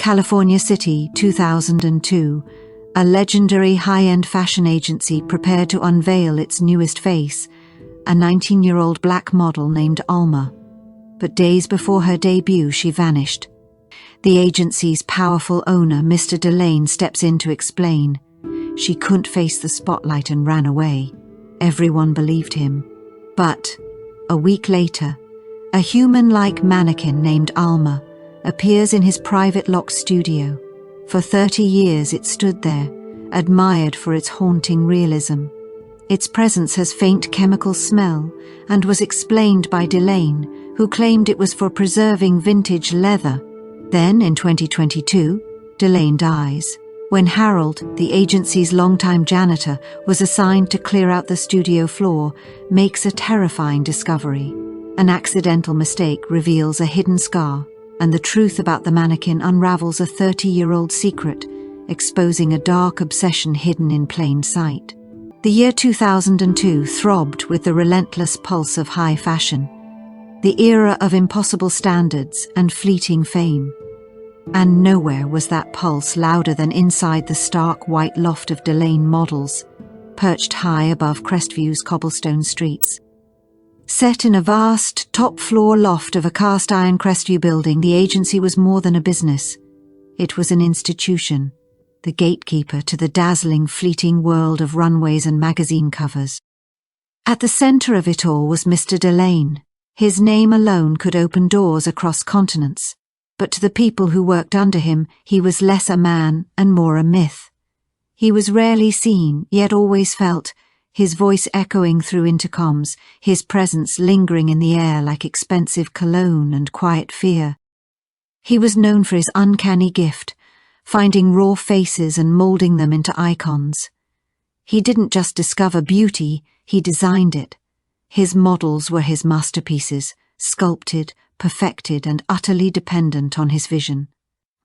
California City, 2002. A legendary high-end fashion agency prepared to unveil its newest face, a 19-year-old black model named Alma. But days before her debut, she vanished. The agency's powerful owner, Mr. Delane, steps in to explain. She couldn't face the spotlight and ran away. Everyone believed him. But a week later, a human-like mannequin named Alma appears in his private locked studio. For 30 years it stood there, admired for its haunting realism. Its presence has faint chemical smell and was explained by Delane, who claimed it was for preserving vintage leather. Then, in 2022, Delane dies. When Harold, the agency's longtime janitor, was assigned to clear out the studio floor, makes a terrifying discovery. An accidental mistake reveals a hidden scar, and the truth about the mannequin unravels a 30-year-old secret, exposing a dark obsession hidden in plain sight. The year 2002 throbbed with the relentless pulse of high fashion, the era of impossible standards and fleeting fame. And nowhere was that pulse louder than inside the stark white loft of Delane models, perched high above Crestview's cobblestone streets. Set in a vast, top-floor loft of a cast-iron Crestview building, the agency was more than a business. It was an institution, the gatekeeper to the dazzling, fleeting world of runways and magazine covers. At the center of it all was Mr. Delane. His name alone could open doors across continents, but to the people who worked under him, he was less a man and more a myth. He was rarely seen, yet always felt, his voice echoing through intercoms, his presence lingering in the air like expensive cologne and quiet fear. He was known for his uncanny gift, finding raw faces and molding them into icons. He didn't just discover beauty, he designed it. His models were his masterpieces, sculpted, perfected, and utterly dependent on his vision.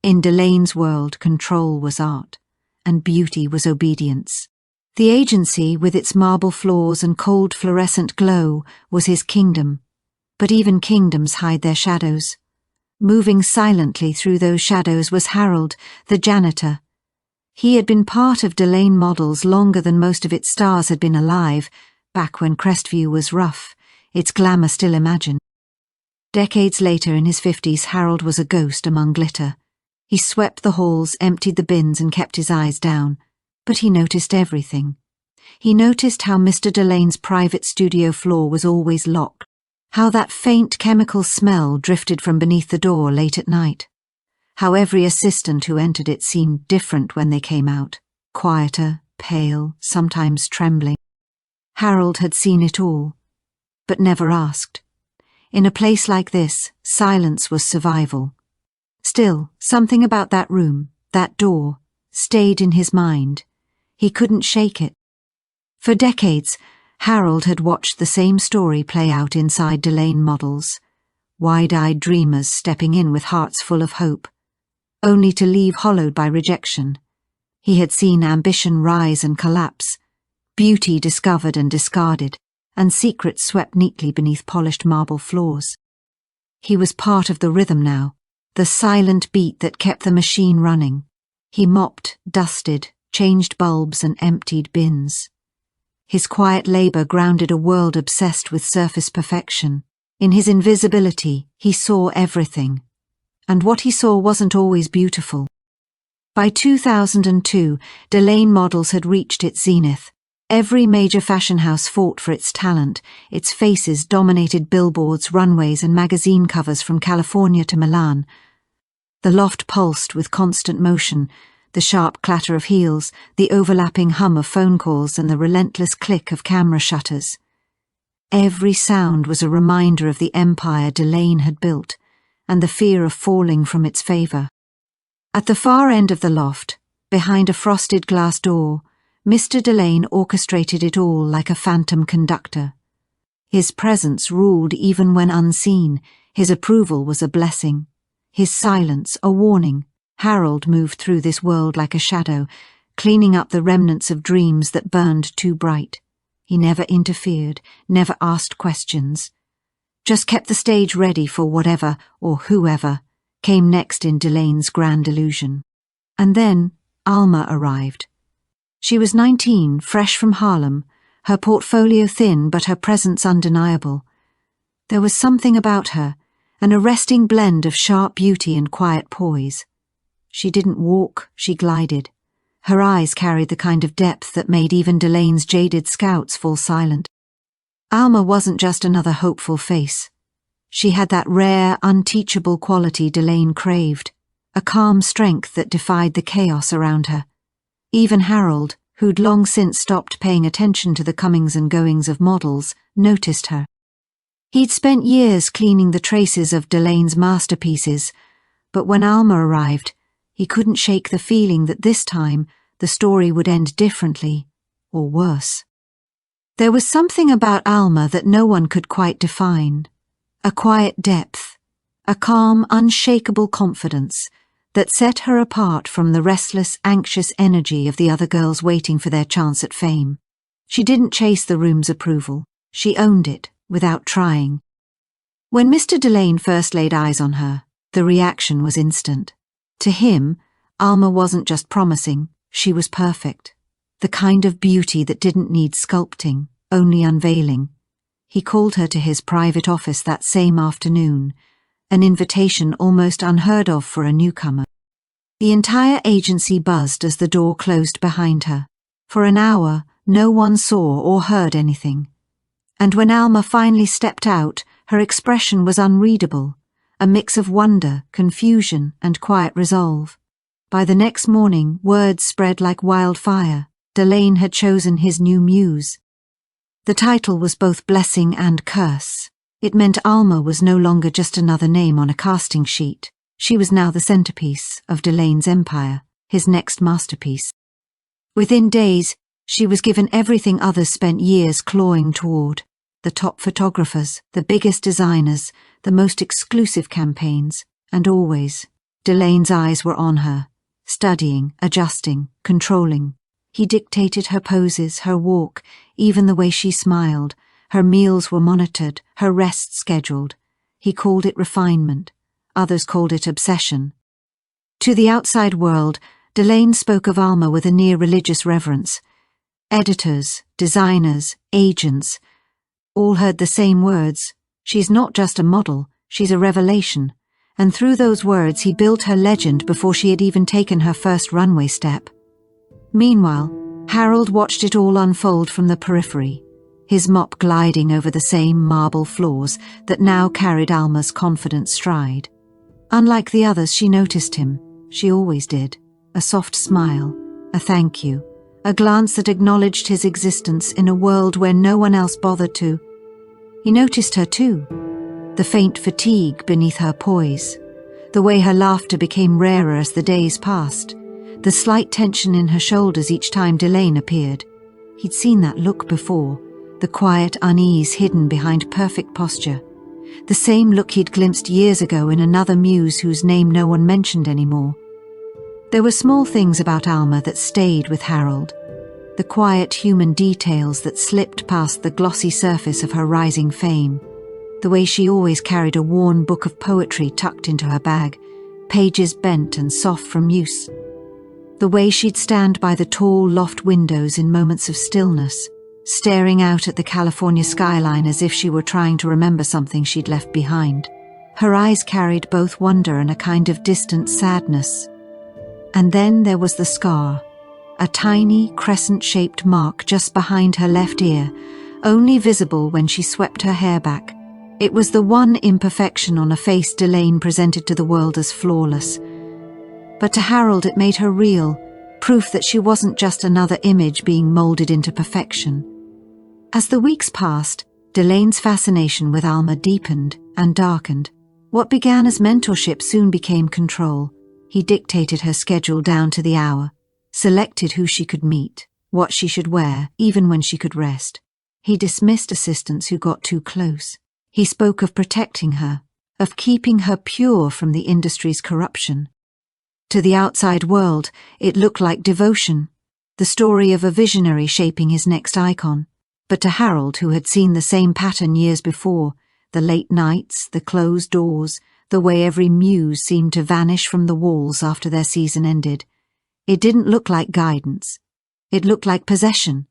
In Delane's world, control was art, and beauty was obedience. The agency, with its marble floors and cold fluorescent glow, was his kingdom. But even kingdoms hide their shadows. Moving silently through those shadows was Harold, the janitor. He had been part of Delane Models longer than most of its stars had been alive, back when Crestview was rough, its glamour still imagined. Decades later, in his 50s, Harold was a ghost among glitter. He swept the halls, emptied the bins, and kept his eyes down. But he noticed everything. He noticed how Mr. Delane's private studio floor was always locked, how that faint chemical smell drifted from beneath the door late at night, how every assistant who entered it seemed different when they came out, quieter, pale, sometimes trembling. Harold had seen it all, but never asked. In a place like this, silence was survival. Still, something about that room, that door, stayed in his mind. He couldn't shake it. For decades, Harold had watched the same story play out inside Delane Models, wide-eyed dreamers stepping in with hearts full of hope, only to leave hollowed by rejection. He had seen ambition rise and collapse, beauty discovered and discarded, and secrets swept neatly beneath polished marble floors. He was part of the rhythm now, the silent beat that kept the machine running. He mopped, dusted, changed bulbs and emptied bins. His quiet labor grounded a world obsessed with surface perfection. In his invisibility, he saw everything. And what he saw wasn't always beautiful. By 2002, Delane Models had reached its zenith. Every major fashion house fought for its talent. Its faces dominated billboards, runways, and magazine covers from California to Milan. The loft pulsed with constant motion, the sharp clatter of heels, the overlapping hum of phone calls, and the relentless click of camera shutters. Every sound was a reminder of the empire Delane had built, and the fear of falling from its favor. At the far end of the loft, behind a frosted glass door, Mr. Delane orchestrated it all like a phantom conductor. His presence ruled even when unseen. His approval was a blessing. His silence a warning. Harold moved through this world like a shadow, cleaning up the remnants of dreams that burned too bright. He never interfered, never asked questions. Just kept the stage ready for whatever or whoever came next in Delane's grand illusion. And then Alma arrived. She was 19, fresh from Harlem, her portfolio thin but her presence undeniable. There was something about her, an arresting blend of sharp beauty and quiet poise. She didn't walk, she glided. Her eyes carried the kind of depth that made even Delane's jaded scouts fall silent. Alma wasn't just another hopeful face. She had that rare, unteachable quality Delane craved, a calm strength that defied the chaos around her. Even Harold, who'd long since stopped paying attention to the comings and goings of models, noticed her. He'd spent years cleaning the traces of Delane's masterpieces, but when Alma arrived, he couldn't shake the feeling that this time the story would end differently, or worse. There was something about Alma that no one could quite define, a quiet depth, a calm, unshakable confidence that set her apart from the restless, anxious energy of the other girls waiting for their chance at fame. She didn't chase the room's approval, she owned it, without trying. When Mr. Delane first laid eyes on her, the reaction was instant. To him, Alma wasn't just promising, she was perfect. The kind of beauty that didn't need sculpting, only unveiling. He called her to his private office that same afternoon, an invitation almost unheard of for a newcomer. The entire agency buzzed as the door closed behind her. For an hour, no one saw or heard anything. And when Alma finally stepped out, her expression was unreadable, a mix of wonder, confusion, and quiet resolve. By the next morning, words spread like wildfire. Delane had chosen his new muse. The title was both blessing and curse. It meant Alma was no longer just another name on a casting sheet. She was now the centerpiece of Delane's empire, his next masterpiece. Within days, she was given everything others spent years clawing toward. The top photographers, the biggest designers, the most exclusive campaigns, and always, Delane's eyes were on her, studying, adjusting, controlling. He dictated her poses, her walk, even the way she smiled. Her meals were monitored, her rest scheduled. He called it refinement. Others called it obsession. To the outside world, Delane spoke of Alma with a near religious reverence. Editors, designers, agents, all heard the same words. She's not just a model, she's a revelation. And through those words he built her legend before she had even taken her first runway step. Meanwhile, Harold watched it all unfold from the periphery, his mop gliding over the same marble floors that now carried Alma's confident stride. Unlike the others, she noticed him. She always did. A soft smile, a thank you, a glance that acknowledged his existence in a world where no one else bothered to. He noticed her too, the faint fatigue beneath her poise, the way her laughter became rarer as the days passed, the slight tension in her shoulders each time Delane appeared. He'd seen that look before, the quiet unease hidden behind perfect posture, the same look he'd glimpsed years ago in another muse whose name no one mentioned anymore. There were small things about Alma that stayed with Harold, the quiet human details that slipped past the glossy surface of her rising fame, the way she always carried a worn book of poetry tucked into her bag, pages bent and soft from use, the way she'd stand by the tall loft windows in moments of stillness, staring out at the California skyline as if she were trying to remember something she'd left behind. Her eyes carried both wonder and a kind of distant sadness. And then there was the scar, a tiny crescent-shaped mark just behind her left ear, only visible when she swept her hair back. It was the one imperfection on a face Delane presented to the world as flawless. But to Harold it made her real, proof that she wasn't just another image being molded into perfection. As the weeks passed, Delane's fascination with Alma deepened and darkened. What began as mentorship soon became control. He dictated her schedule down to the hour, selected who she could meet, what she should wear, even when she could rest. He dismissed assistants who got too close. He spoke of protecting her, of keeping her pure from the industry's corruption. To the outside world, it looked like devotion, the story of a visionary shaping his next icon. But to Harold, who had seen the same pattern years before, the late nights, the closed doors, the way every muse seemed to vanish from the walls after their season ended. It didn't look like guidance. It looked like possession.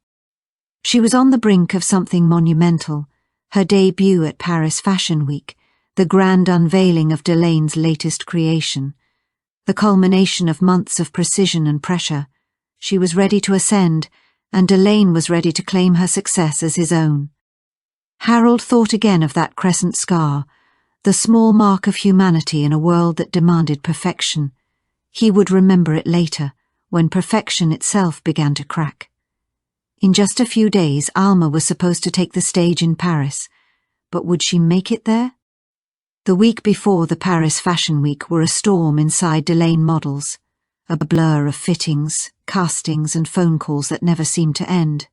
She was on the brink of something monumental, her debut at Paris Fashion Week, the grand unveiling of Delane's latest creation, the culmination of months of precision and pressure. She was ready to ascend, and Delane was ready to claim her success as his own. Harold thought again of that crescent scar, the small mark of humanity in a world that demanded perfection. He would remember it later, when perfection itself began to crack. In just a few days, Alma was supposed to take the stage in Paris, but would she make it there? The week before the Paris Fashion Week were a storm inside Delane Models, a blur of fittings, castings and phone calls that never seemed to end.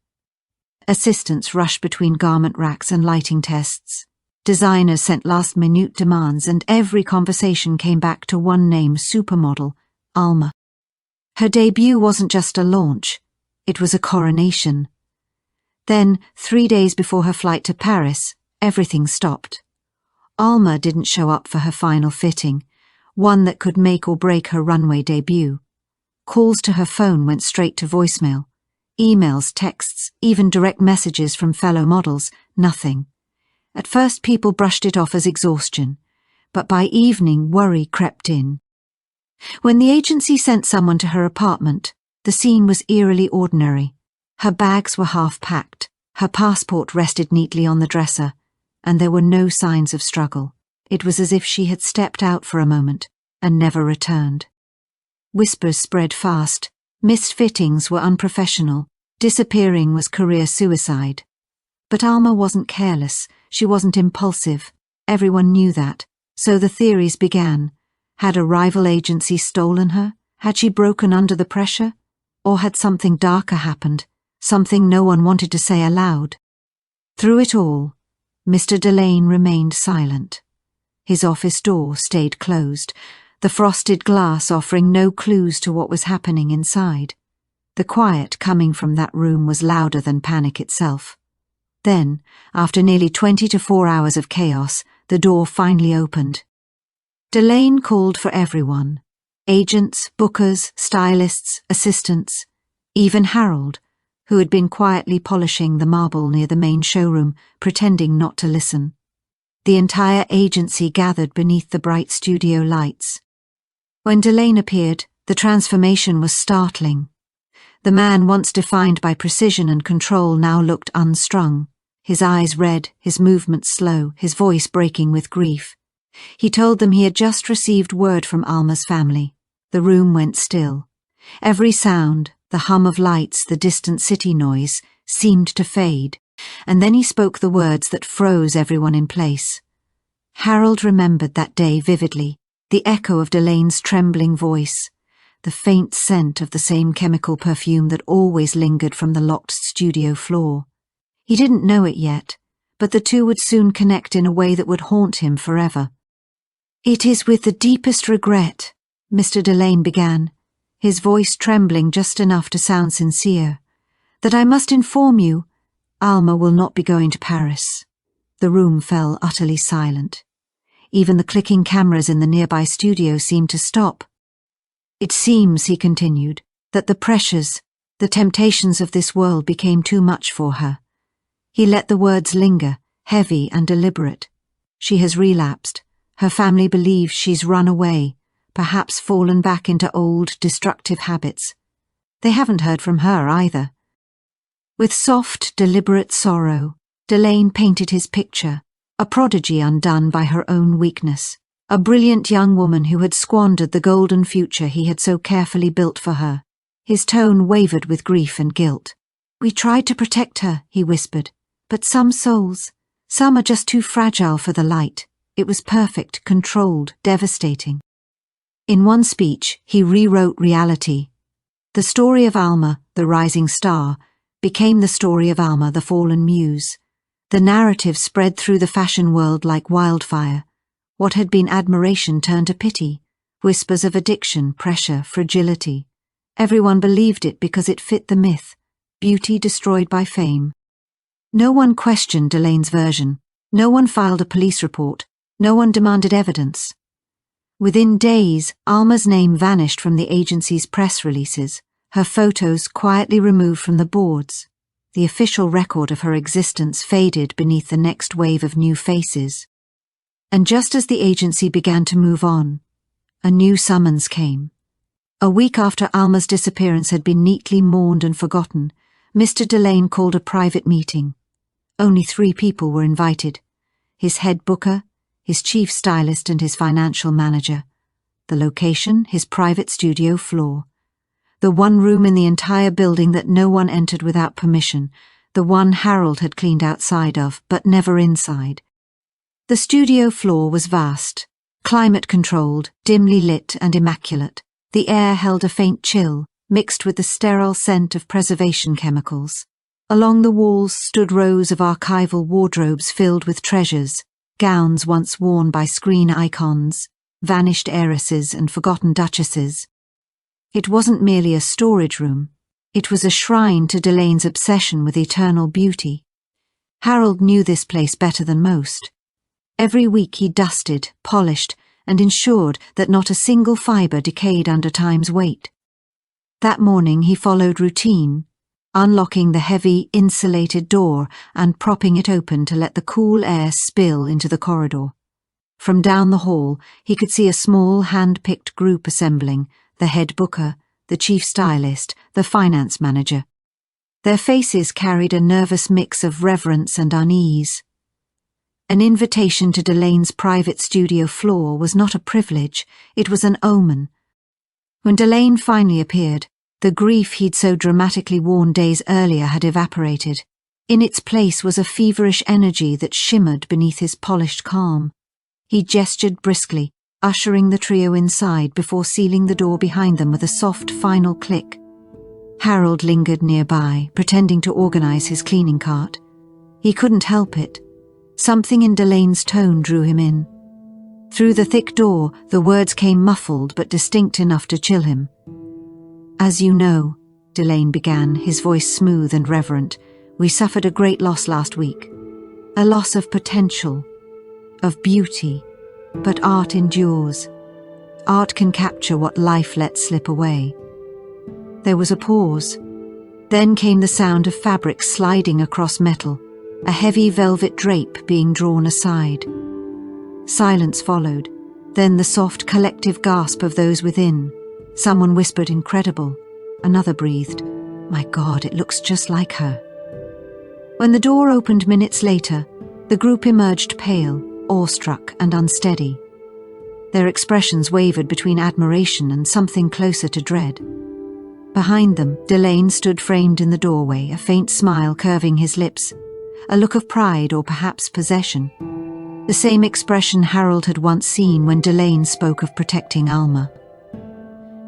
Assistants rushed between garment racks and lighting tests. Designers sent last-minute demands, and every conversation came back to one name: supermodel, Alma. Her debut wasn't just a launch, it was a coronation. Then, 3 days before her flight to Paris, everything stopped. Alma didn't show up for her final fitting, one that could make or break her runway debut. Calls to her phone went straight to voicemail. Emails, texts, even direct messages from fellow models, nothing. At first people brushed it off as exhaustion, but by evening worry crept in. When the agency sent someone to her apartment, the scene was eerily ordinary. Her bags were half-packed, her passport rested neatly on the dresser, and there were no signs of struggle. It was as if she had stepped out for a moment and never returned. Whispers spread fast. Missed fittings were unprofessional. Disappearing was career suicide. But Alma wasn't careless. She wasn't impulsive. Everyone knew that. So the theories began. Had a rival agency stolen her? Had she broken under the pressure? Or had something darker happened? Something no one wanted to say aloud? Through it all, Mr. Delane remained silent. His office door stayed closed, the frosted glass offering no clues to what was happening inside. The quiet coming from that room was louder than panic itself. Then, after nearly 24 hours of chaos, the door finally opened. Delane called for everyone: agents, bookers, stylists, assistants, even Harold, who had been quietly polishing the marble near the main showroom, pretending not to listen. The entire agency gathered beneath the bright studio lights. When Delane appeared, the transformation was startling. The man once defined by precision and control now looked unstrung, his eyes red, his movements slow, his voice breaking with grief. He told them he had just received word from Alma's family. The room went still. Every sound, the hum of lights, the distant city noise, seemed to fade, and then he spoke the words that froze everyone in place. Harold remembered that day vividly, the echo of Delane's trembling voice, the faint scent of the same chemical perfume that always lingered from the locked studio floor. He didn't know it yet, but the two would soon connect in a way that would haunt him forever. "It is with the deepest regret," Mr. Delane began, his voice trembling just enough to sound sincere, "that I must inform you, Alma will not be going to Paris." The room fell utterly silent. Even the clicking cameras in the nearby studio seemed to stop. "It seems," he continued, "that the pressures, the temptations of this world became too much for her." He let the words linger, heavy and deliberate. "She has relapsed. Her family believes she's run away, perhaps fallen back into old, destructive habits. They haven't heard from her either." With soft, deliberate sorrow, Delane painted his picture, a prodigy undone by her own weakness, a brilliant young woman who had squandered the golden future he had so carefully built for her. His tone wavered with grief and guilt. "We tried to protect her," he whispered, "but some souls, some are just too fragile for the light. It was perfect, controlled, devastating." In one speech, he rewrote reality. The story of Alma, the rising star, became the story of Alma, the fallen muse. The narrative spread through the fashion world like wildfire. What had been admiration turned to pity, whispers of addiction, pressure, fragility. Everyone believed it because it fit the myth, beauty destroyed by fame. No one questioned Delane's version. No one filed a police report. No one demanded evidence. Within days, Alma's name vanished from the agency's press releases, her photos quietly removed from the boards. The official record of her existence faded beneath the next wave of new faces. And just as the agency began to move on, a new summons came. A week after Alma's disappearance had been neatly mourned and forgotten, Mr. Delane called a private meeting. Only 3 people were invited: his head booker, his chief stylist and his financial manager. The location, his private studio floor. The one room in the entire building that no one entered without permission, the one Harold had cleaned outside of, but never inside. The studio floor was vast, climate-controlled, dimly lit and immaculate. The air held a faint chill, mixed with the sterile scent of preservation chemicals. Along the walls stood rows of archival wardrobes filled with treasures, gowns once worn by screen icons, vanished heiresses and forgotten duchesses. It wasn't merely a storage room. It was a shrine to Delane's obsession with eternal beauty. Harold knew this place better than most. Every week he dusted, polished, and ensured that not a single fibre decayed under time's weight. That morning he followed routine, unlocking the heavy, insulated door and propping it open to let the cool air spill into the corridor. From down the hall he could see a small, hand-picked group assembling: the head booker, the chief stylist, the finance manager. Their faces carried a nervous mix of reverence and unease. An invitation to Delane's private studio floor was not a privilege, it was an omen. When Delane finally appeared, the grief he'd so dramatically worn days earlier had evaporated. In its place was a feverish energy that shimmered beneath his polished calm. He gestured briskly, ushering the trio inside before sealing the door behind them with a soft final click. Harold lingered nearby, pretending to organize his cleaning cart. He couldn't help it. Something in Delane's tone drew him in. Through the thick door, the words came muffled but distinct enough to chill him. "As you know," Delane began, his voice smooth and reverent, "we suffered a great loss last week. A loss of potential, of beauty. But art endures. Art can capture what life lets slip away." There was a pause. Then came the sound of fabric sliding across metal, a heavy velvet drape being drawn aside. Silence followed, then the soft collective gasp of those within. Someone whispered incredible. Another breathed, "My God, it looks just like her." When the door opened minutes later, the group emerged pale, awestruck and unsteady. Their expressions wavered between admiration and something closer to dread. Behind them, Delane stood framed in the doorway, a faint smile curving his lips, a look of pride or perhaps possession. The same expression Harold had once seen when Delane spoke of protecting Alma.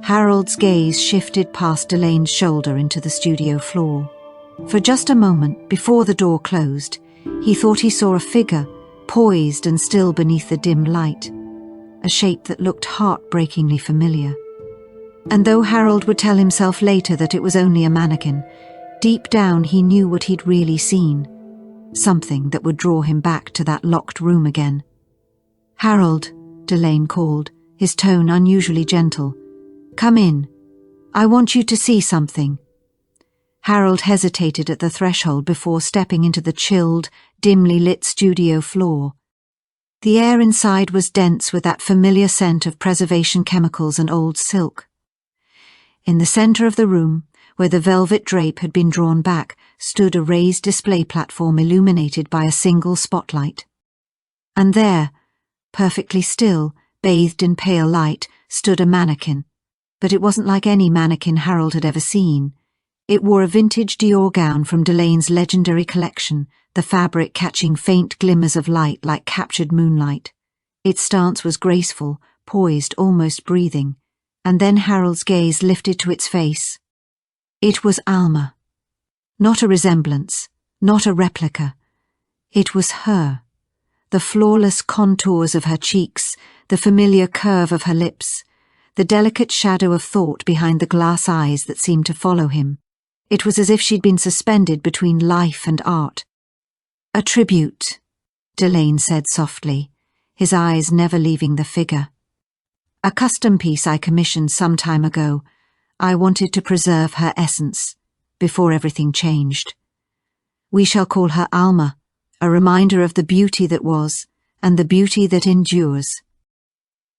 Harold's gaze shifted past Delane's shoulder into the studio floor. For just a moment, before the door closed, he thought he saw a figure, poised and still beneath the dim light, a shape that looked heartbreakingly familiar. And though Harold would tell himself later that it was only a mannequin, deep down he knew what he'd really seen. Something that would draw him back to that locked room again. "Harold," Delane called, his tone unusually gentle. "Come in. I want you to see something." Harold hesitated at the threshold before stepping into the chilled, dimly lit studio floor. The air inside was dense with that familiar scent of preservation chemicals and old silk. In the center of the room, where the velvet drape had been drawn back, stood a raised display platform illuminated by a single spotlight. And there, perfectly still, bathed in pale light, stood a mannequin. But it wasn't like any mannequin Harold had ever seen. It wore a vintage Dior gown from Delane's legendary collection, the fabric catching faint glimmers of light like captured moonlight. Its stance was graceful, poised, almost breathing. And then Harold's gaze lifted to its face. It was Alma. Not a resemblance, not a replica. It was her. The flawless contours of her cheeks, the familiar curve of her lips, the delicate shadow of thought behind the glass eyes that seemed to follow him. It was as if she'd been suspended between life and art. "A tribute," Delane said softly, his eyes never leaving the figure. A custom piece I commissioned some time ago. I wanted to preserve her essence, before everything changed. We shall call her Alma, a reminder of the beauty that was, and the beauty that endures.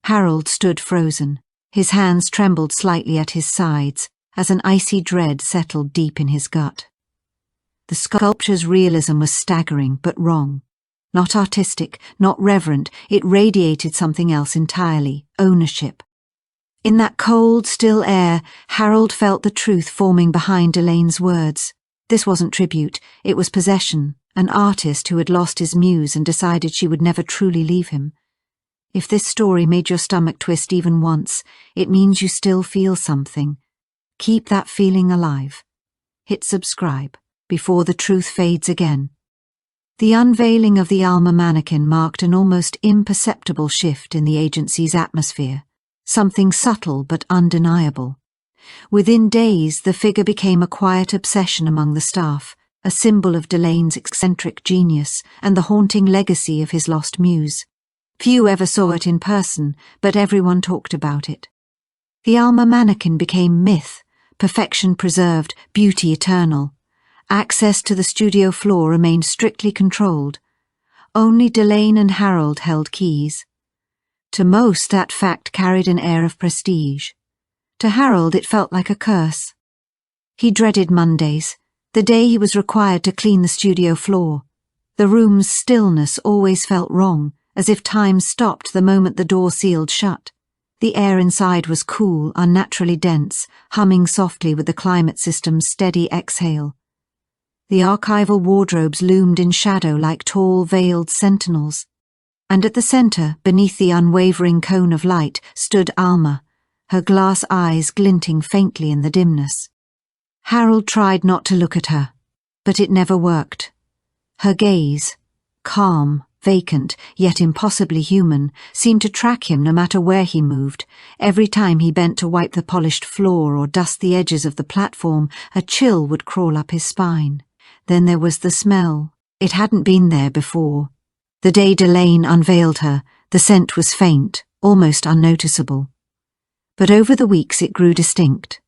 Harold stood frozen. His hands trembled slightly at his sides, as an icy dread settled deep in his gut. The sculpture's realism was staggering, but wrong. Not artistic, not reverent, it radiated something else entirely, ownership. In that cold, still air, Harold felt the truth forming behind Delaine's words. This wasn't tribute, it was possession, an artist who had lost his muse and decided she would never truly leave him. If this story made your stomach twist even once, it means you still feel something. Keep that feeling alive. Hit subscribe before the truth fades again. The unveiling of the Alma mannequin marked an almost imperceptible shift in the agency's atmosphere, something subtle but undeniable. Within days, the figure became a quiet obsession among the staff, a symbol of Delaine's eccentric genius and the haunting legacy of his lost muse. Few ever saw it in person, but everyone talked about it. The Alma mannequin became myth, perfection preserved, beauty eternal. Access to the studio floor remained strictly controlled. Only Delaine and Harold held keys. To most, that fact carried an air of prestige. To Harold, it felt like a curse. He dreaded Mondays, the day he was required to clean the studio floor. The room's stillness always felt wrong, as if time stopped the moment the door sealed shut. The air inside was cool, unnaturally dense, humming softly with the climate system's steady exhale. The archival wardrobes loomed in shadow like tall, veiled sentinels. And at the center, beneath the unwavering cone of light, stood Alma, her glass eyes glinting faintly in the dimness. Harold tried not to look at her, but it never worked. Her gaze, calm, vacant, yet impossibly human, seemed to track him no matter where he moved. Every time he bent to wipe the polished floor or dust the edges of the platform, a chill would crawl up his spine. Then there was the smell. It hadn't been there before. The day Delaine unveiled her, the scent was faint, almost unnoticeable. But over the weeks it grew distinct.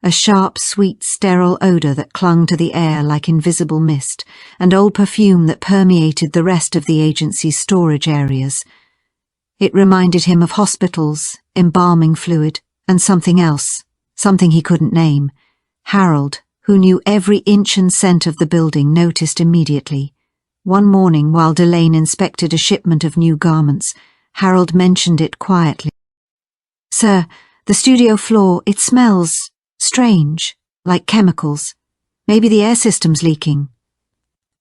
A sharp, sweet, sterile odour that clung to the air like invisible mist, and old perfume that permeated the rest of the agency's storage areas. It reminded him of hospitals, embalming fluid, and something else, something he couldn't name. Harold, who knew every inch and cent of the building, noticed immediately. One morning, while Delaine inspected a shipment of new garments, Harold mentioned it quietly. "Sir, the studio floor, it smells strange, like chemicals. Maybe the air system's leaking."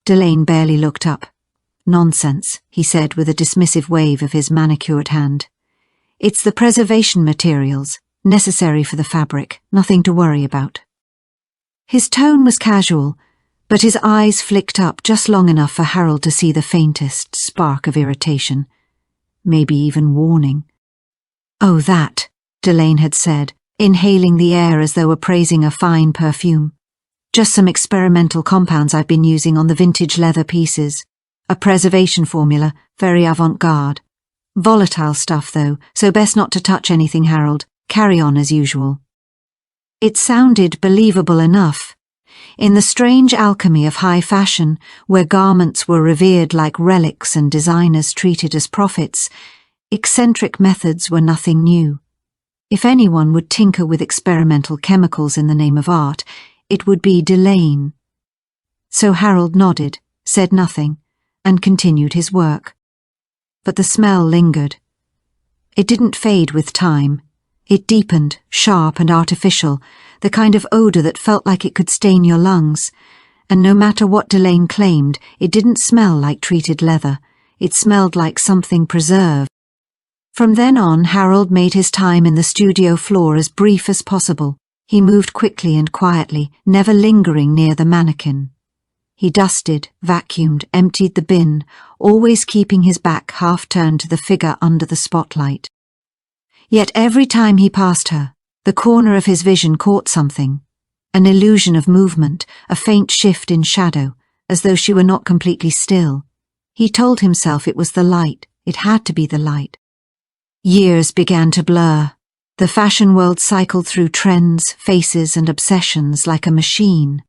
Delaine barely looked up. "Nonsense," he said with a dismissive wave of his manicured hand. "It's the preservation materials, necessary for the fabric, nothing to worry about." His tone was casual, but his eyes flicked up just long enough for Harold to see the faintest spark of irritation, maybe even warning. "Oh, that," Delaine had said, inhaling the air as though appraising a fine perfume. "Just some experimental compounds I've been using on the vintage leather pieces. A preservation formula, very avant-garde. Volatile stuff, though, so best not to touch anything, Harold. Carry on as usual." It sounded believable enough. In the strange alchemy of high fashion, where garments were revered like relics and designers treated as prophets, eccentric methods were nothing new. If anyone would tinker with experimental chemicals in the name of art, it would be Delaine. So Harold nodded, said nothing, and continued his work. But the smell lingered. It didn't fade with time. It deepened, sharp and artificial, the kind of odour that felt like it could stain your lungs. And no matter what Delaine claimed, it didn't smell like treated leather. It smelled like something preserved. From then on, Harold made his time in the studio floor as brief as possible. He moved quickly and quietly, never lingering near the mannequin. He dusted, vacuumed, emptied the bin, always keeping his back half-turned to the figure under the spotlight. Yet every time he passed her, the corner of his vision caught something, an illusion of movement, a faint shift in shadow, as though she were not completely still. He told himself it was the light, it had to be the light. Years began to blur. The fashion world cycled through trends, faces, and obsessions like a machine.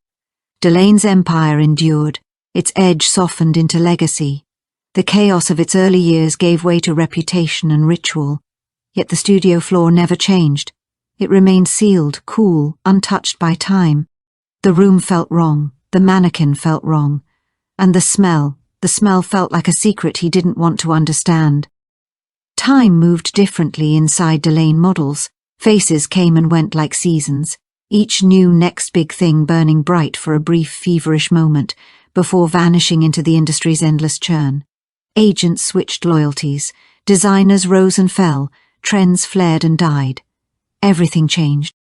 Delane's empire endured, its edge softened into legacy. The chaos of its early years gave way to reputation and ritual, yet the studio floor never changed. It remained sealed, cool, untouched by time. The room felt wrong, the mannequin felt wrong, and the smell felt like a secret he didn't want to understand. Time moved differently inside Delane models. Faces came and went like seasons, each new next big thing burning bright for a brief feverish moment before vanishing into the industry's endless churn. Agents switched loyalties, designers rose and fell, trends flared and died. Everything changed.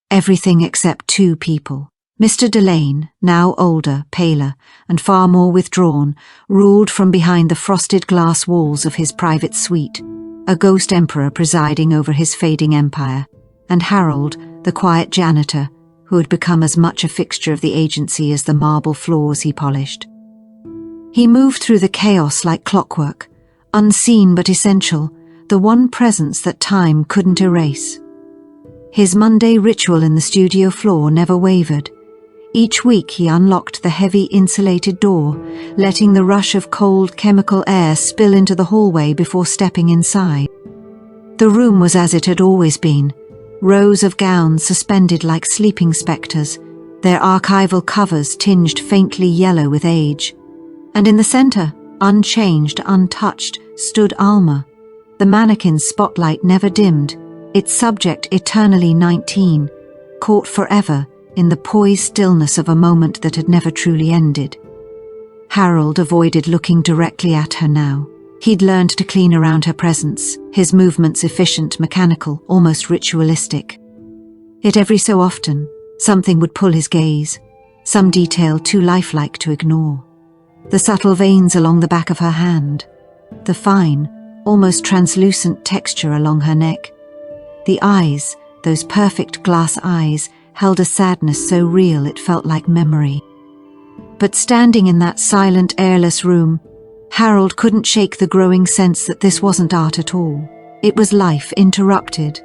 Everything except two people. Mr. Delane, now older, paler, and far more withdrawn, ruled from behind the frosted glass walls of his private suite, a ghost emperor presiding over his fading empire, and Harold, the quiet janitor, who had become as much a fixture of the agency as the marble floors he polished. He moved through the chaos like clockwork, unseen but essential, the one presence that time couldn't erase. His Monday ritual in the studio floor never wavered. Each week he unlocked the heavy insulated door, letting the rush of cold chemical air spill into the hallway before stepping inside. The room was as it had always been, rows of gowns suspended like sleeping spectres, their archival covers tinged faintly yellow with age. And in the center, unchanged, untouched, stood Alma. The mannequin's spotlight never dimmed, its subject eternally 19, caught forever in the poised stillness of a moment that had never truly ended. Harold avoided looking directly at her now. He'd learned to clean around her presence, his movements efficient, mechanical, almost ritualistic. Yet every so often, something would pull his gaze, some detail too lifelike to ignore. The subtle veins along the back of her hand, the fine, almost translucent texture along her neck. The eyes, those perfect glass eyes, held a sadness so real it felt like memory. But standing in that silent, airless room, Harold couldn't shake the growing sense that this wasn't art at all. It was life interrupted.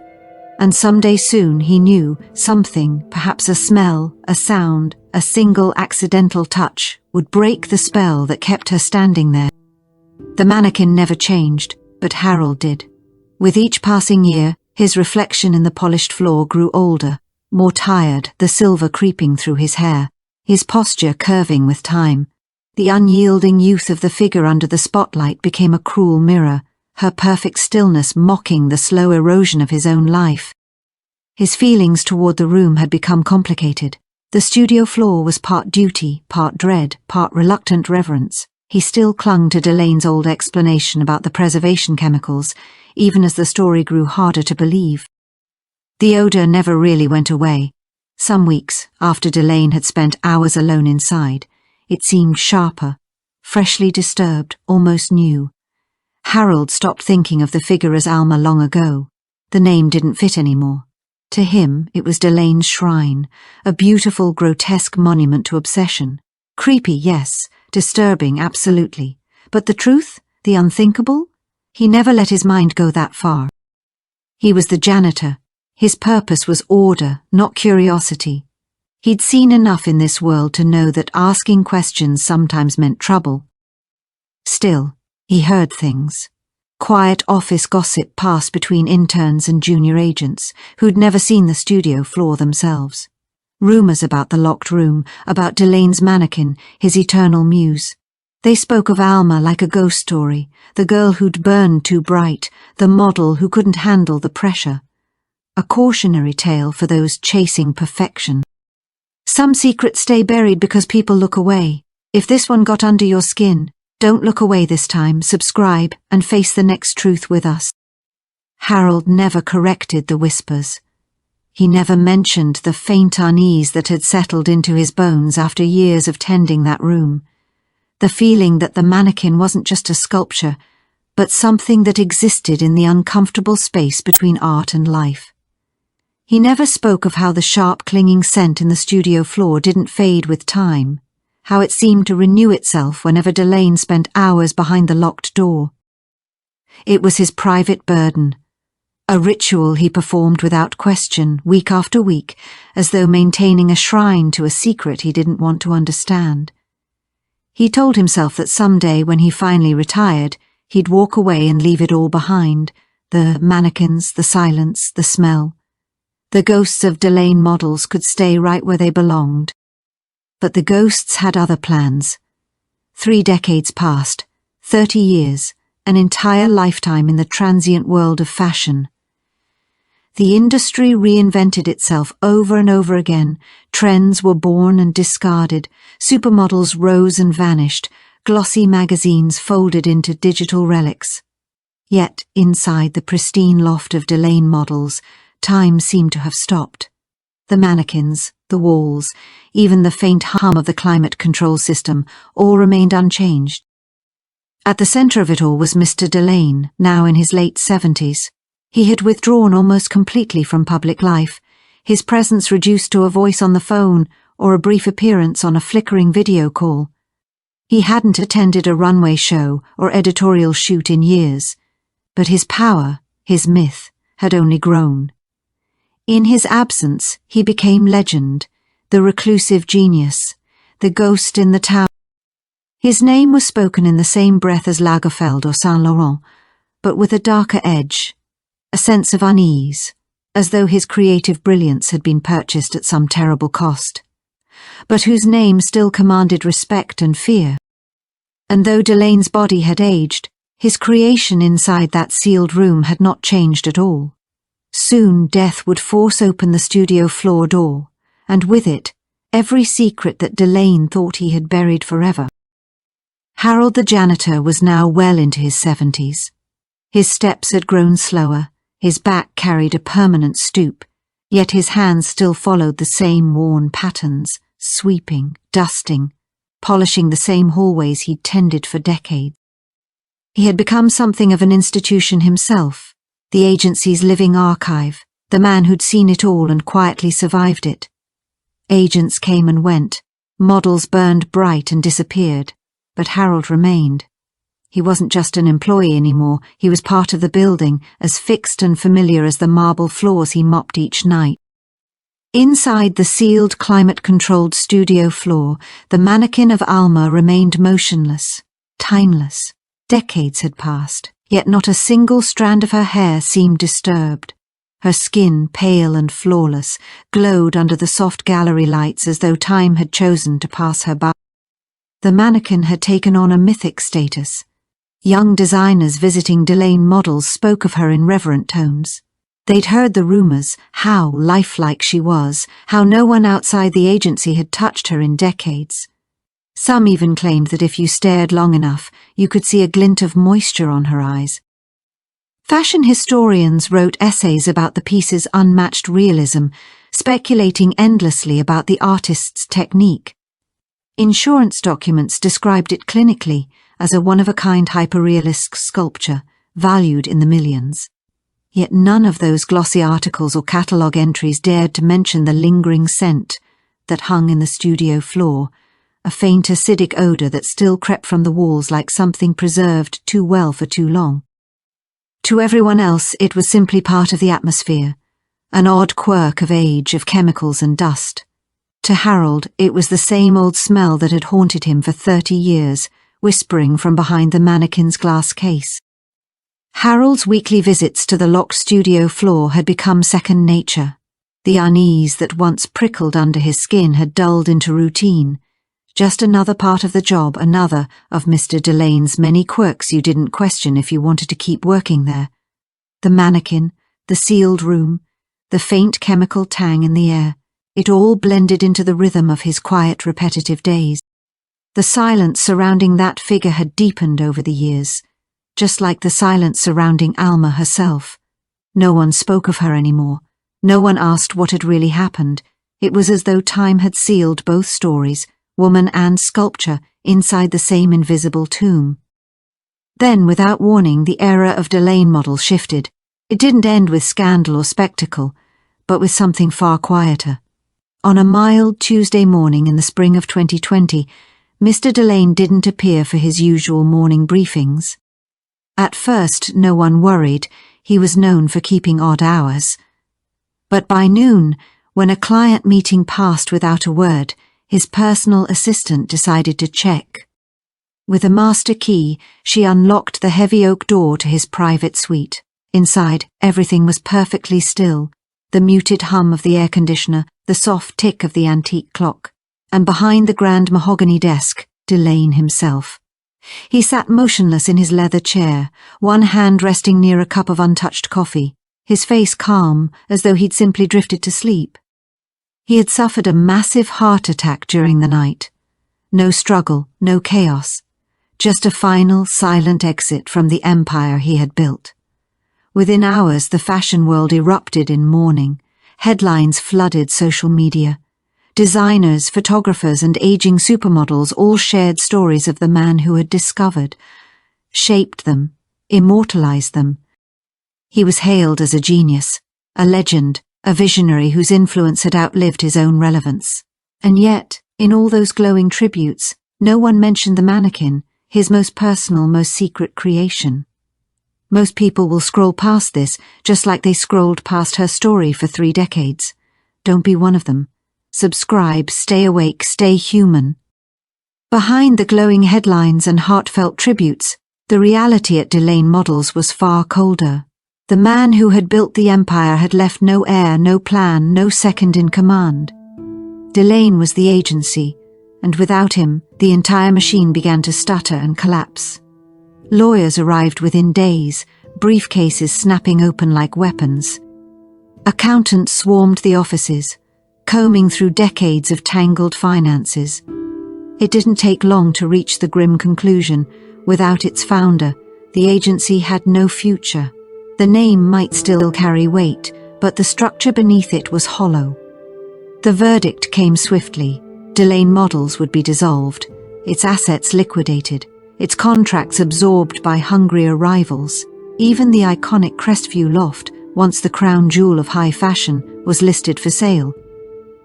And someday soon he knew something, perhaps a smell, a sound, a single accidental touch, would break the spell that kept her standing there. The mannequin never changed, but Harold did. With each passing year, his reflection in the polished floor grew older, more tired, the silver creeping through his hair, his posture curving with time. The unyielding youth of the figure under the spotlight became a cruel mirror, her perfect stillness mocking the slow erosion of his own life. His feelings toward the room had become complicated. The studio floor was part duty, part dread, part reluctant reverence. He still clung to Delane's old explanation about the preservation chemicals, even as the story grew harder to believe. The odor never really went away. Some weeks, after Delane had spent hours alone inside, it seemed sharper, freshly disturbed, almost new. Harold stopped thinking of the figure as Alma long ago. The name didn't fit anymore. To him, it was Delane's shrine, a beautiful, grotesque monument to obsession. Creepy, yes, disturbing, absolutely. But the truth, the unthinkable? He never let his mind go that far. He was the janitor. His purpose was order, not curiosity. He'd seen enough in this world to know that asking questions sometimes meant trouble. Still, he heard things. Quiet office gossip passed between interns and junior agents who'd never seen the studio floor themselves. Rumors about the locked room, about Delane's mannequin, his eternal muse. They spoke of Alma like a ghost story, the girl who'd burned too bright, the model who couldn't handle the pressure. A cautionary tale for those chasing perfection. Some secrets stay buried because people look away. If this one got under your skin, don't look away this time, subscribe, and face the next truth with us. Harold never corrected the whispers. He never mentioned the faint unease that had settled into his bones after years of tending that room. The feeling that the mannequin wasn't just a sculpture, but something that existed in the uncomfortable space between art and life. He never spoke of how the sharp clinging scent in the studio floor didn't fade with time, how it seemed to renew itself whenever Delane spent hours behind the locked door. It was his private burden, a ritual he performed without question, week after week, as though maintaining a shrine to a secret he didn't want to understand. He told himself that someday when he finally retired, he'd walk away and leave it all behind, the mannequins, the silence, the smell. The ghosts of Delane models could stay right where they belonged. But the ghosts had other plans. 3 decades passed, 30 years, an entire lifetime in the transient world of fashion. The industry reinvented itself over and over again. Trends were born and discarded, supermodels rose and vanished, glossy magazines folded into digital relics. Yet, inside the pristine loft of Delane models, time seemed to have stopped. The mannequins, the walls, even the faint hum of the climate control system, all remained unchanged. At the centre of it all was Mr. Delane, now in his late 70s. He had withdrawn almost completely from public life, his presence reduced to a voice on the phone or a brief appearance on a flickering video call. He hadn't attended a runway show or editorial shoot in years, but his power, his myth, had only grown. In his absence, he became legend, the reclusive genius, the ghost in the tower. His name was spoken in the same breath as Lagerfeld or Saint Laurent, but with a darker edge, a sense of unease, as though his creative brilliance had been purchased at some terrible cost, but whose name still commanded respect and fear. And though Delane's body had aged, his creation inside that sealed room had not changed at all. Soon death would force open the studio floor door, and with it, every secret that Delane thought he had buried forever. Harold the janitor was now well into his 70s. His steps had grown slower, his back carried a permanent stoop, yet his hands still followed the same worn patterns, sweeping, dusting, polishing the same hallways he'd tended for decades. He had become something of an institution himself, the agency's living archive, the man who'd seen it all and quietly survived it. Agents came and went, models burned bright and disappeared, but Harold remained. He wasn't just an employee anymore, he was part of the building, as fixed and familiar as the marble floors he mopped each night. Inside the sealed, climate-controlled studio floor, the mannequin of Alma remained motionless, timeless. Decades had passed, yet not a single strand of her hair seemed disturbed. Her skin, pale and flawless, glowed under the soft gallery lights as though time had chosen to pass her by. The mannequin had taken on a mythic status. Young designers visiting Delane models spoke of her in reverent tones. They'd heard the rumors, how lifelike she was, how no one outside the agency had touched her in decades. Some even claimed that if you stared long enough, you could see a glint of moisture on her eyes. Fashion historians wrote essays about the piece's unmatched realism, speculating endlessly about the artist's technique. Insurance documents described it clinically as a one-of-a-kind hyperrealist sculpture, valued in the millions. Yet none of those glossy articles or catalogue entries dared to mention the lingering scent that hung in the studio floor, a faint acidic odour that still crept from the walls like something preserved too well for too long. To everyone else, it was simply part of the atmosphere, an odd quirk of age, of chemicals and dust. To Harold, it was the same old smell that had haunted him for 30 years, whispering from behind the mannequin's glass case. Harold's weekly visits to the locked studio floor had become second nature. The unease that once prickled under his skin had dulled into routine. Just another part of the job, another of Mr. Delane's many quirks you didn't question if you wanted to keep working there. The mannequin, the sealed room, the faint chemical tang in the air, it all blended into the rhythm of his quiet, repetitive days. The silence surrounding that figure had deepened over the years, just like the silence surrounding Alma herself. No one spoke of her anymore. No one asked what had really happened. It was as though time had sealed both stories, woman and sculpture, inside the same invisible tomb. Then, without warning, the era of Delane models shifted. It didn't end with scandal or spectacle, but with something far quieter. On a mild Tuesday morning in the spring of 2020, Mr. Delane didn't appear for his usual morning briefings. At first, no one worried. He was known for keeping odd hours. But by noon, when a client meeting passed without a word, his personal assistant decided to check. With a master key, she unlocked the heavy oak door to his private suite. Inside, everything was perfectly still. The muted hum of the air conditioner, the soft tick of the antique clock, and behind the grand mahogany desk, Delane himself. He sat motionless in his leather chair, one hand resting near a cup of untouched coffee, his face calm, as though he'd simply drifted to sleep. He had suffered a massive heart attack during the night. No struggle, no chaos, just a final, silent exit from the empire he had built. Within hours, the fashion world erupted in mourning. Headlines flooded social media. Designers, photographers, and aging supermodels all shared stories of the man who had discovered, shaped them, immortalized them. He was hailed as a genius, a legend, a visionary whose influence had outlived his own relevance. And yet, in all those glowing tributes, no one mentioned the mannequin, his most personal, most secret creation. Most people will scroll past this, just like they scrolled past her story for 3 decades. Don't be one of them. Subscribe, stay awake, stay human. Behind the glowing headlines and heartfelt tributes, the reality at Delane Models was far colder. The man who had built the empire had left no heir, no plan, no second in command. Delane was the agency, and without him, the entire machine began to stutter and collapse. Lawyers arrived within days, briefcases snapping open like weapons. Accountants swarmed the offices, combing through decades of tangled finances. It didn't take long to reach the grim conclusion: without its founder, the agency had no future. The name might still carry weight, but the structure beneath it was hollow. The verdict came swiftly. Delane Models would be dissolved, its assets liquidated, its contracts absorbed by hungrier rivals. Even the iconic Crestview loft, once the crown jewel of high fashion, was listed for sale.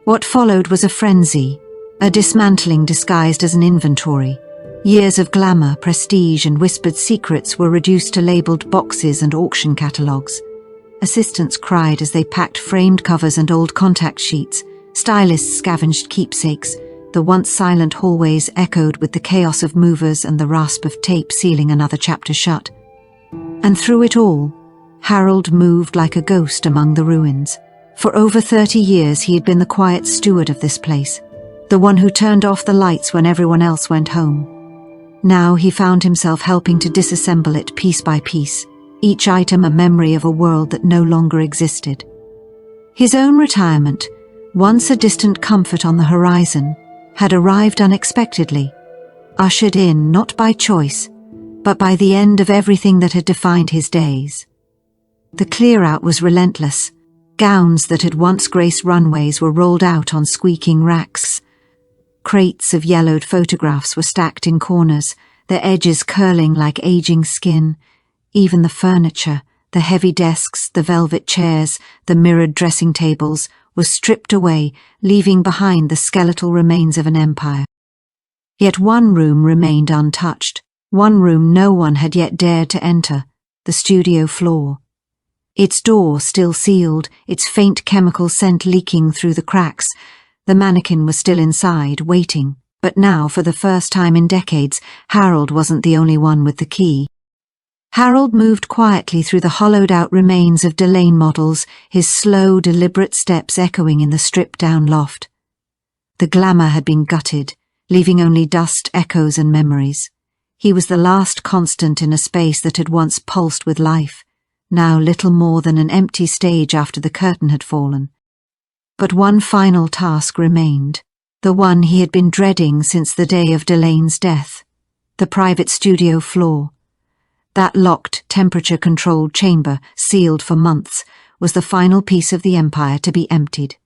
What followed was a frenzy, a dismantling disguised as an inventory. Years of glamour, prestige, and whispered secrets were reduced to labeled boxes and auction catalogues. Assistants cried as they packed framed covers and old contact sheets. Stylists scavenged keepsakes. The once silent hallways echoed with the chaos of movers and the rasp of tape sealing another chapter shut. And through it all, Harold moved like a ghost among the ruins. For over 30 years he had been the quiet steward of this place, the one who turned off the lights when everyone else went home. Now he found himself helping to disassemble it piece by piece, each item a memory of a world that no longer existed. His own retirement, once a distant comfort on the horizon, had arrived unexpectedly, ushered in not by choice, but by the end of everything that had defined his days. The clear-out was relentless. Gowns that had once graced runways were rolled out on squeaking racks. Crates of yellowed photographs were stacked in corners, their edges curling like aging skin. Even the furniture, the heavy desks, the velvet chairs, the mirrored dressing tables, was stripped away, leaving behind the skeletal remains of an empire. Yet one room remained untouched, one room no one had yet dared to enter, the studio floor. Its door still sealed, its faint chemical scent leaking through the cracks. The mannequin was still inside, waiting, but now, for the first time in decades, Harold wasn't the only one with the key. Harold moved quietly through the hollowed-out remains of Delane Models, his slow, deliberate steps echoing in the stripped-down loft. The glamour had been gutted, leaving only dust, echoes, and memories. He was the last constant in a space that had once pulsed with life, now little more than an empty stage after the curtain had fallen. But one final task remained, the one he had been dreading since the day of Delane's death: the private studio floor. That locked, temperature-controlled chamber, sealed for months, was the final piece of the empire to be emptied.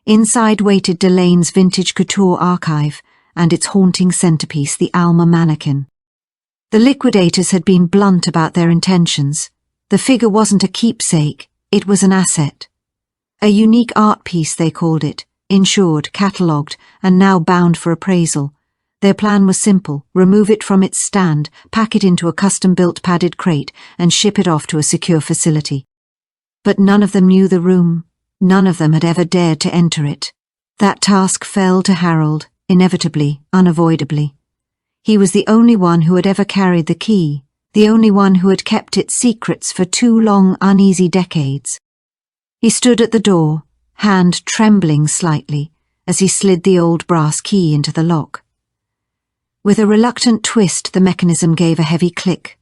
Inside waited Delane's vintage couture archive and its haunting centerpiece, the Alma mannequin. The liquidators had been blunt about their intentions. The figure wasn't a keepsake, it was an asset. A unique art piece, they called it, insured, catalogued, and now bound for appraisal. Their plan was simple: remove it from its stand, pack it into a custom-built padded crate, and ship it off to a secure facility. But none of them knew the room. None of them had ever dared to enter it. That task fell to Harold, inevitably, unavoidably. He was the only one who had ever carried the key, the only one who had kept its secrets for 2 long, uneasy decades. He stood at the door, hand trembling slightly, as he slid the old brass key into the lock. With a reluctant twist, the mechanism gave a heavy click.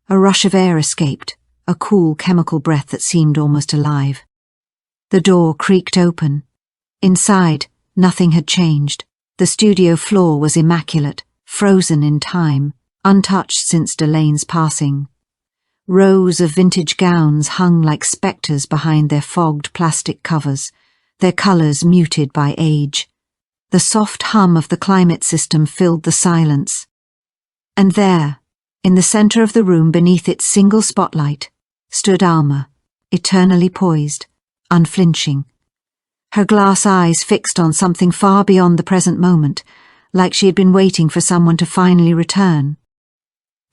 A rush of air escaped, a cool chemical breath that seemed almost alive. The door creaked open. Inside, nothing had changed. The studio floor was immaculate, frozen in time, untouched since Delane's passing. Rows of vintage gowns hung like spectres behind their fogged plastic covers, their colours muted by age. The soft hum of the climate system filled the silence. And there, in the centre of the room beneath its single spotlight, stood Alma, eternally poised, unflinching. Her glass eyes fixed on something far beyond the present moment, like she had been waiting for someone to finally return.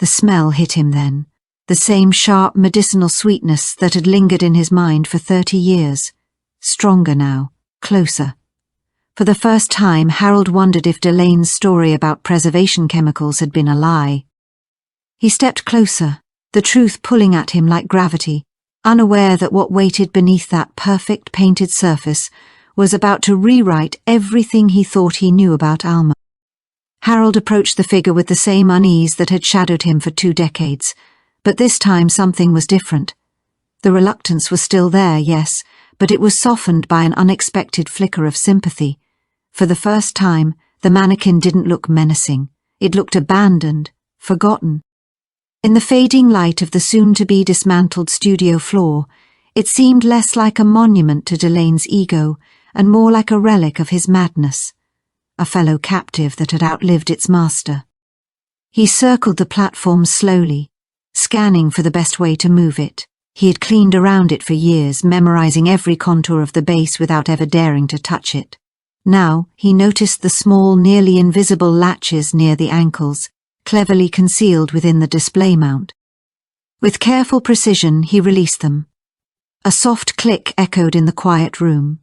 The smell hit him then, the same sharp medicinal sweetness that had lingered in his mind for 30 years. Stronger now, closer. For the first time, Harold wondered if Delane's story about preservation chemicals had been a lie. He stepped closer, the truth pulling at him like gravity, unaware that what waited beneath that perfect painted surface was about to rewrite everything he thought he knew about Alma. Harold approached the figure with the same unease that had shadowed him for 2 decades, but this time something was different. The reluctance was still there, yes, but it was softened by an unexpected flicker of sympathy. For the first time, the mannequin didn't look menacing. It looked abandoned, forgotten. In the fading light of the soon-to-be dismantled studio floor, it seemed less like a monument to Delane's ego and more like a relic of his madness, a fellow captive that had outlived its master. He circled the platform slowly, scanning for the best way to move it. He had cleaned around it for years, memorizing every contour of the base without ever daring to touch it. Now he noticed the small, nearly invisible latches near the ankles, cleverly concealed within the display mount. With careful precision, he released them. A soft click echoed in the quiet room.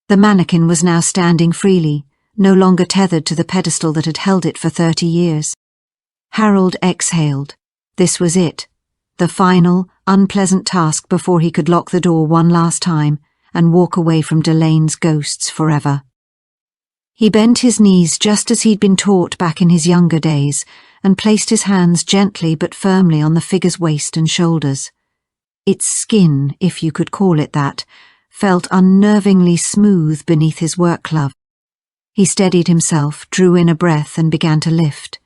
The mannequin was now standing freely, no longer tethered to the pedestal that had held it for 30 years. Harold exhaled. This was it, the final, unpleasant task before he could lock the door one last time and walk away from Delane's ghosts forever. He bent his knees just as he'd been taught back in his younger days and placed his hands gently but firmly on the figure's waist and shoulders. Its skin, if you could call it that, felt unnervingly smooth beneath his work glove. He steadied himself, drew in a breath, and began to lift.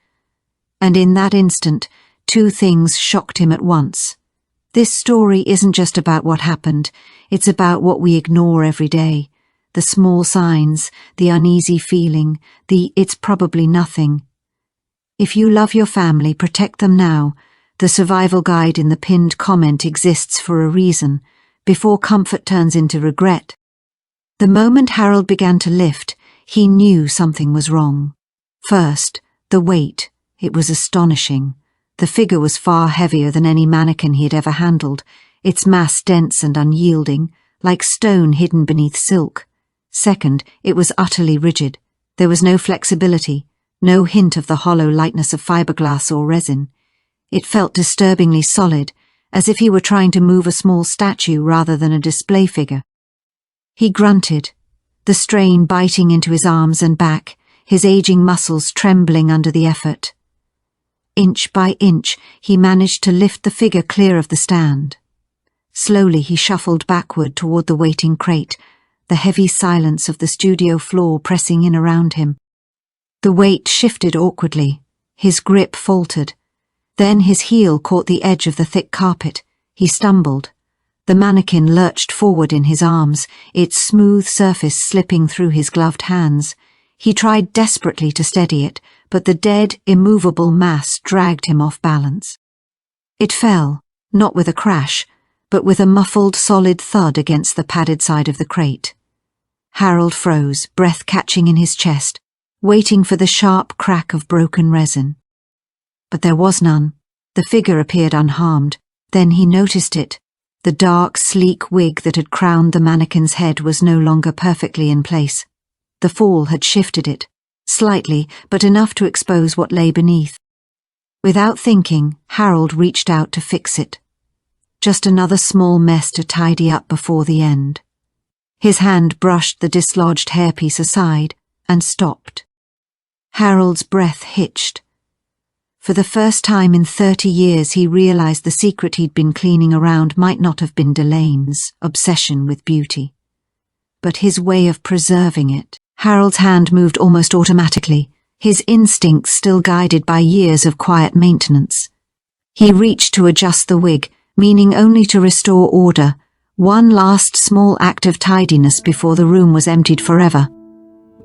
And in that instant, 2 things shocked him at once. This story isn't just about what happened, it's about what we ignore every day. The small signs, the uneasy feeling, the "it's probably nothing." If you love your family, protect them now. The survival guide in the pinned comment exists for a reason, before comfort turns into regret. The moment Harold began to lift, he knew something was wrong. First, the weight. It was astonishing. The figure was far heavier than any mannequin he had ever handled, its mass dense and unyielding, like stone hidden beneath silk. Second, it was utterly rigid. There was no flexibility, no hint of the hollow lightness of fiberglass or resin. It felt disturbingly solid, as if he were trying to move a small statue rather than a display figure. He grunted, the strain biting into his arms and back, his aging muscles trembling under the effort. Inch by inch, he managed to lift the figure clear of the stand. Slowly he shuffled backward toward the waiting crate, the heavy silence of the studio floor pressing in around him. The weight shifted awkwardly. His grip faltered. Then his heel caught the edge of the thick carpet. He stumbled. The mannequin lurched forward in his arms, its smooth surface slipping through his gloved hands. He tried desperately to steady it, but the dead, immovable mass dragged him off balance. It fell, not with a crash, but with a muffled, solid thud against the padded side of the crate. Harold froze, breath catching in his chest. waiting for the sharp crack of broken resin. But there was none. The figure appeared unharmed. Then he noticed it. The dark, sleek wig that had crowned the mannequin's head was no longer perfectly in place. The fall had shifted it, slightly, but enough to expose what lay beneath. Without thinking, Harold reached out to fix it. Just another small mess to tidy up before the end. His hand brushed the dislodged hairpiece aside and stopped. Harold's breath hitched. For the first time in 30 years he realized the secret he'd been cleaning around might not have been Delaine's obsession with beauty, but his way of preserving it. Harold's hand moved almost automatically, his instincts still guided by years of quiet maintenance. He reached to adjust the wig, meaning only to restore order, one last small act of tidiness before the room was emptied forever.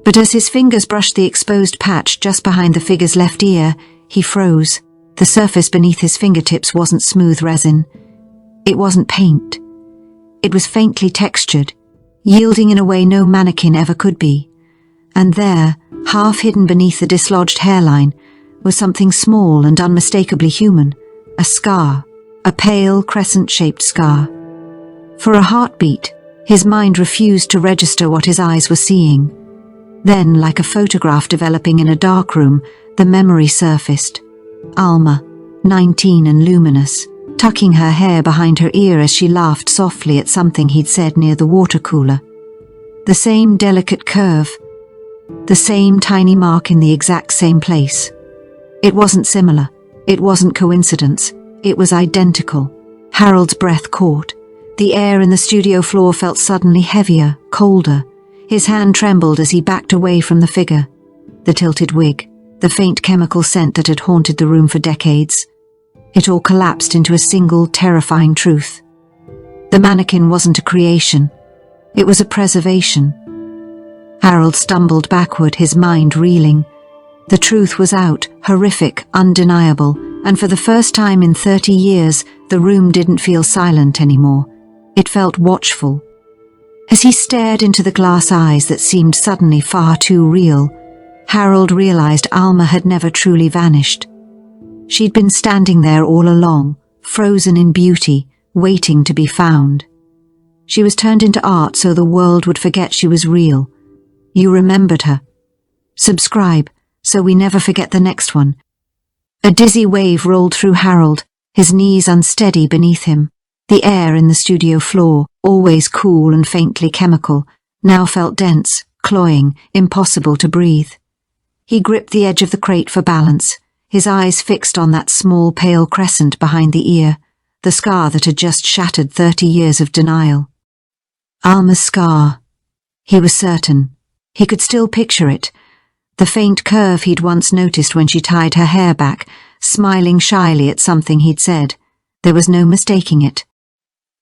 But as his fingers brushed the exposed patch just behind the figure's left ear, he froze. The surface beneath his fingertips wasn't smooth resin. It wasn't paint. It was faintly textured, yielding in a way no mannequin ever could be. And there, half hidden beneath the dislodged hairline, was something small and unmistakably human, a scar, a pale crescent-shaped scar. For a heartbeat, his mind refused to register what his eyes were seeing. Then, like a photograph developing in a dark room, the memory surfaced. Alma, 19 and luminous, tucking her hair behind her ear as she laughed softly at something he'd said near the water cooler. The same delicate curve, the same tiny mark in the exact same place. It wasn't similar, it wasn't coincidence, it was identical. Harold's breath caught. The air in the studio floor felt suddenly heavier, colder. His hand trembled as he backed away from the figure. The tilted wig, the faint chemical scent that had haunted the room for decades. It all collapsed into a single, terrifying truth. The mannequin wasn't a creation. It was a preservation. Harold stumbled backward, his mind reeling. The truth was out, horrific, undeniable, and for the first time in 30 years, the room didn't feel silent anymore. It felt watchful. As he stared into the glass eyes that seemed suddenly far too real, Harold realized Alma had never truly vanished. She'd been standing there all along, frozen in beauty, waiting to be found. She was turned into art so the world would forget she was real. You remembered her. Subscribe, so we never forget the next one. A dizzy wave rolled through Harold, his knees unsteady beneath him. The air in the studio floor, always cool and faintly chemical, now felt dense, cloying, impossible to breathe. He gripped the edge of the crate for balance, his eyes fixed on that small pale crescent behind the ear, the scar that had just shattered 30 years of denial. Alma's scar. He was certain. He could still picture it. The faint curve he'd once noticed when she tied her hair back, smiling shyly at something he'd said. There was no mistaking it.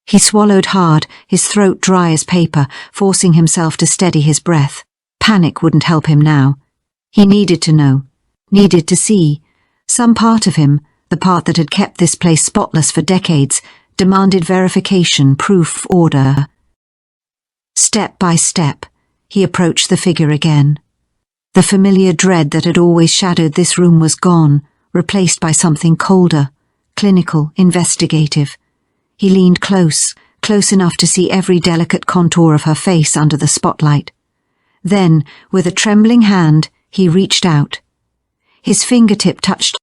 He swallowed hard, his throat dry as paper, forcing himself to steady his breath. Panic wouldn't help him now. He needed to know, needed to see. Some part of him, the part that had kept this place spotless for decades, demanded verification, proof, order. Step by step, he approached the figure again. The familiar dread that had always shadowed this room was gone, replaced by something colder, clinical, investigative. He leaned close enough to see every delicate contour of her face under the spotlight. Then, with a trembling hand, he reached out. His fingertip touched.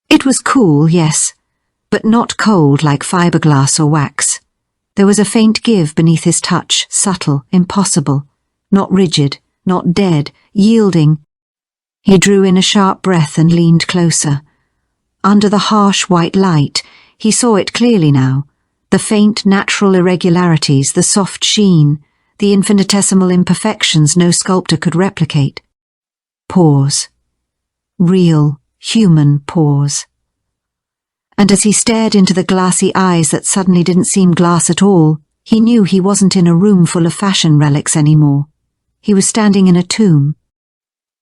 It was cool, yes, but not cold like fiberglass or wax. There was a faint give beneath his touch, subtle, impossible, not rigid, not dead, yielding. He drew in a sharp breath and leaned closer. Under the harsh white light, he saw it clearly now. The faint natural irregularities, the soft sheen, the infinitesimal imperfections no sculptor could replicate. Pause. Real, human pause. And as he stared into the glassy eyes that suddenly didn't seem glass at all, he knew he wasn't in a room full of fashion relics anymore. He was standing in a tomb.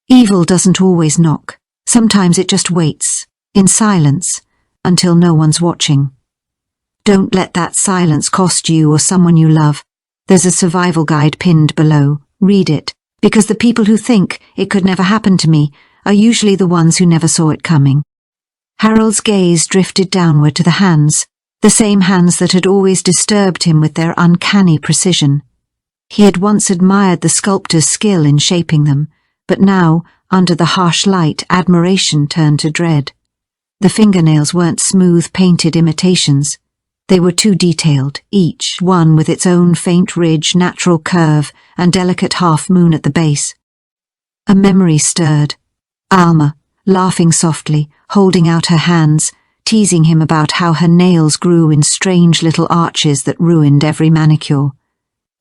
Evil doesn't always knock. Sometimes it just waits, in silence, until no one's watching. Don't let that silence cost you or someone you love. There's a survival guide pinned below. Read it. Because the people who think it could never happen to me are usually the ones who never saw it coming. Harold's gaze drifted downward to the hands, the same hands that had always disturbed him with their uncanny precision. He had once admired the sculptor's skill in shaping them, but now, under the harsh light, admiration turned to dread. The fingernails weren't smooth, painted imitations. They were too detailed, each one with its own faint ridge, natural curve, and delicate half-moon at the base. A memory stirred. Alma, laughing softly, holding out her hands, teasing him about how her nails grew in strange little arches that ruined every manicure.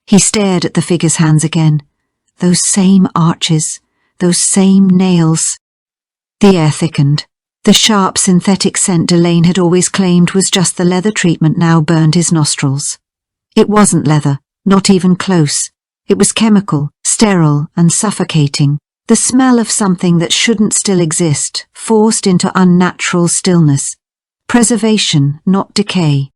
He stared at the figure's hands again. Those same arches, those same nails. The air thickened. The sharp synthetic scent Delane had always claimed was just the leather treatment now burned his nostrils. It wasn't leather, not even close. It was chemical, sterile and suffocating, the smell of something that shouldn't still exist, forced into unnatural stillness. Preservation, not decay.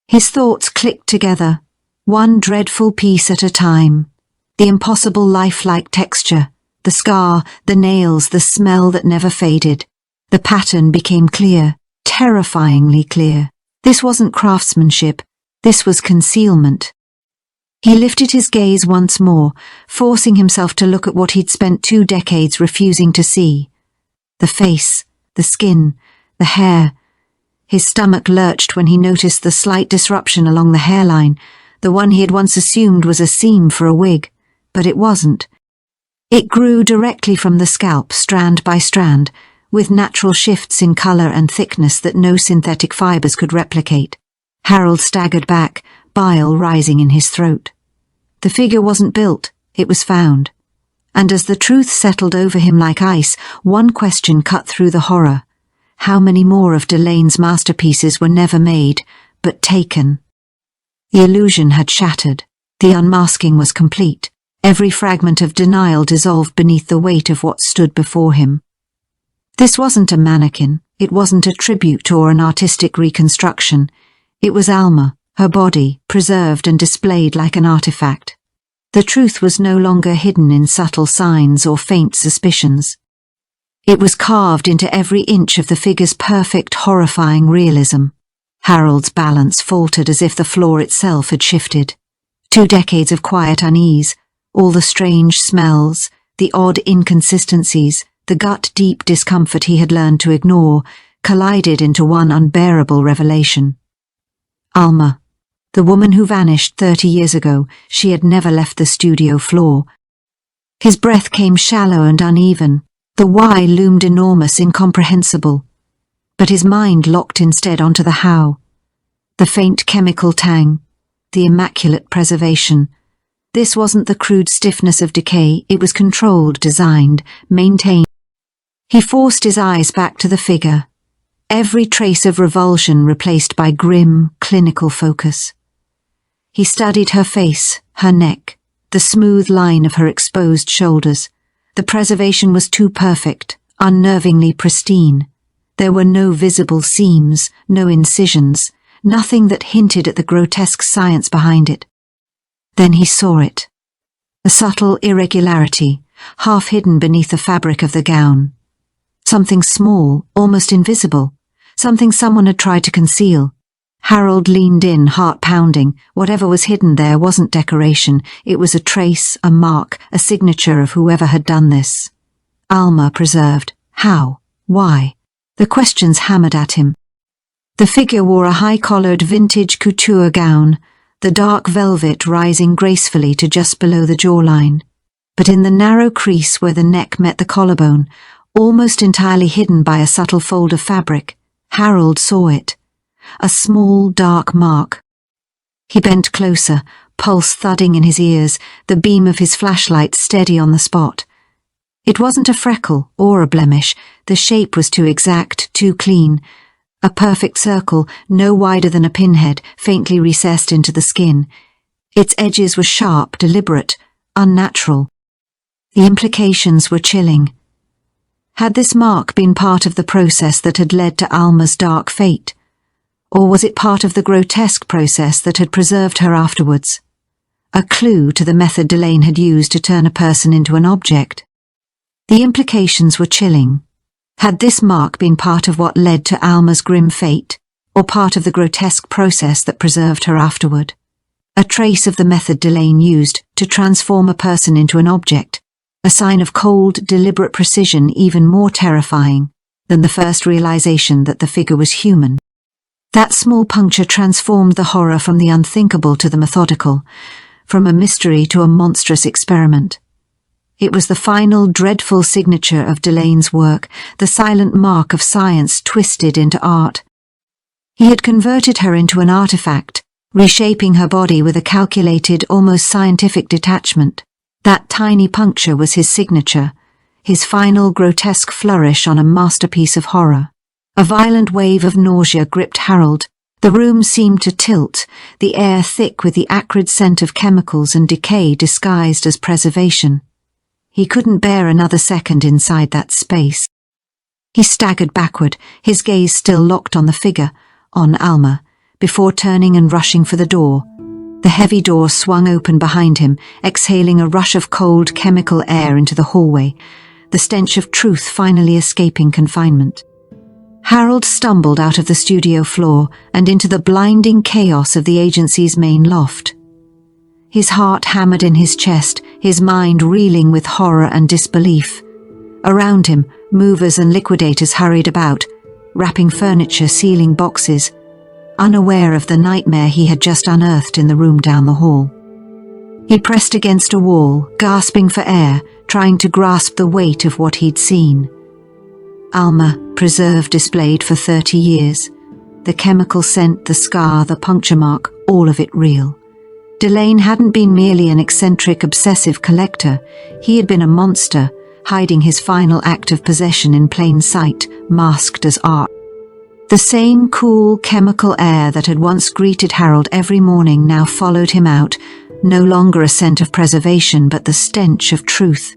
His thoughts clicked together, one dreadful piece at a time. The impossible lifelike texture, the scar, the nails, the smell that never faded. The pattern became clear, terrifyingly clear. This wasn't craftsmanship, this was concealment. He lifted his gaze once more, forcing himself to look at what he'd spent 2 decades refusing to see. The face, the skin, the hair. His stomach lurched when he noticed the slight disruption along the hairline, the one he had once assumed was a seam for a wig, but it wasn't. It grew directly from the scalp, strand by strand, with natural shifts in colour and thickness that no synthetic fibres could replicate. Harold staggered back, bile rising in his throat. The figure wasn't built, it was found. And as the truth settled over him like ice, one question cut through the horror. How many more of Delane's masterpieces were never made, but taken? The illusion had shattered. The unmasking was complete. Every fragment of denial dissolved beneath the weight of what stood before him. This wasn't a mannequin, it wasn't a tribute or an artistic reconstruction. It was Alma, her body, preserved and displayed like an artifact. The truth was no longer hidden in subtle signs or faint suspicions. It was carved into every inch of the figure's perfect, horrifying realism. Harold's balance faltered as if the floor itself had shifted. 2 decades of quiet unease, all the strange smells, the odd inconsistencies, the gut-deep discomfort he had learned to ignore, collided into one unbearable revelation. Alma, the woman who vanished 30 years ago, she had never left the studio floor. His breath came shallow and uneven. The why loomed enormous, incomprehensible. But his mind locked instead onto the how. The faint chemical tang, the immaculate preservation. This wasn't the crude stiffness of decay, it was controlled, designed, maintained. He forced his eyes back to the figure, every trace of revulsion replaced by grim, clinical focus. He studied her face, her neck, the smooth line of her exposed shoulders. The preservation was too perfect, unnervingly pristine. There were no visible seams, no incisions, nothing that hinted at the grotesque science behind it. Then he saw it. A subtle irregularity, half hidden beneath the fabric of the gown. Something small, almost invisible, something someone had tried to conceal. Harold leaned in, heart pounding. Whatever was hidden there wasn't decoration. It was a trace, a mark, a signature of whoever had done this. Alma preserved. How? Why? The questions hammered at him. The figure wore a high-collared vintage couture gown, the dark velvet rising gracefully to just below the jawline. But in the narrow crease where the neck met the collarbone, almost entirely hidden by a subtle fold of fabric, Harold saw it. A small, dark mark. He bent closer, pulse thudding in his ears, the beam of his flashlight steady on the spot. It wasn't a freckle or a blemish. The shape was too exact, too clean. A perfect circle, no wider than a pinhead, faintly recessed into the skin. Its edges were sharp, deliberate, unnatural. The implications were chilling. Had this mark been part of the process that had led to Alma's dark fate? Or was it part of the grotesque process that had preserved her afterwards? a clue to the method Delane had used to turn a person into an object. The implications were chilling. Had this mark been part of what led to Alma's grim fate, or part of the grotesque process that preserved her afterward? A trace of the method Delane used to transform a person into an object, a sign of cold, deliberate precision even more terrifying than the first realization that the figure was human. That small puncture transformed the horror from the unthinkable to the methodical, from a mystery to a monstrous experiment. It was the final dreadful signature of Delane's work, the silent mark of science twisted into art. He had converted her into an artifact, reshaping her body with a calculated, almost scientific detachment. That tiny puncture was his signature, his final grotesque flourish on a masterpiece of horror. A violent wave of nausea gripped Harold. The room seemed to tilt, the air thick with the acrid scent of chemicals and decay disguised as preservation. He couldn't bear another second inside that space. He staggered backward, his gaze still locked on the figure, on Alma, before turning and rushing for the door. The heavy door swung open behind him, exhaling a rush of cold chemical air into the hallway, the stench of truth finally escaping confinement. Harold stumbled out of the studio floor and into the blinding chaos of the agency's main loft. His heart hammered in his chest, his mind reeling with horror and disbelief. Around him, movers and liquidators hurried about, wrapping furniture, sealing boxes, unaware of the nightmare he had just unearthed in the room down the hall. He pressed against a wall, gasping for air, trying to grasp the weight of what he'd seen. Alma, preserved, displayed for 30 years. The chemical scent, the scar, the puncture mark, all of it real. Delane hadn't been merely an eccentric, obsessive collector. He had been a monster, hiding his final act of possession in plain sight, masked as art. The same cool, chemical air that had once greeted Harold every morning now followed him out, no longer a scent of preservation but the stench of truth.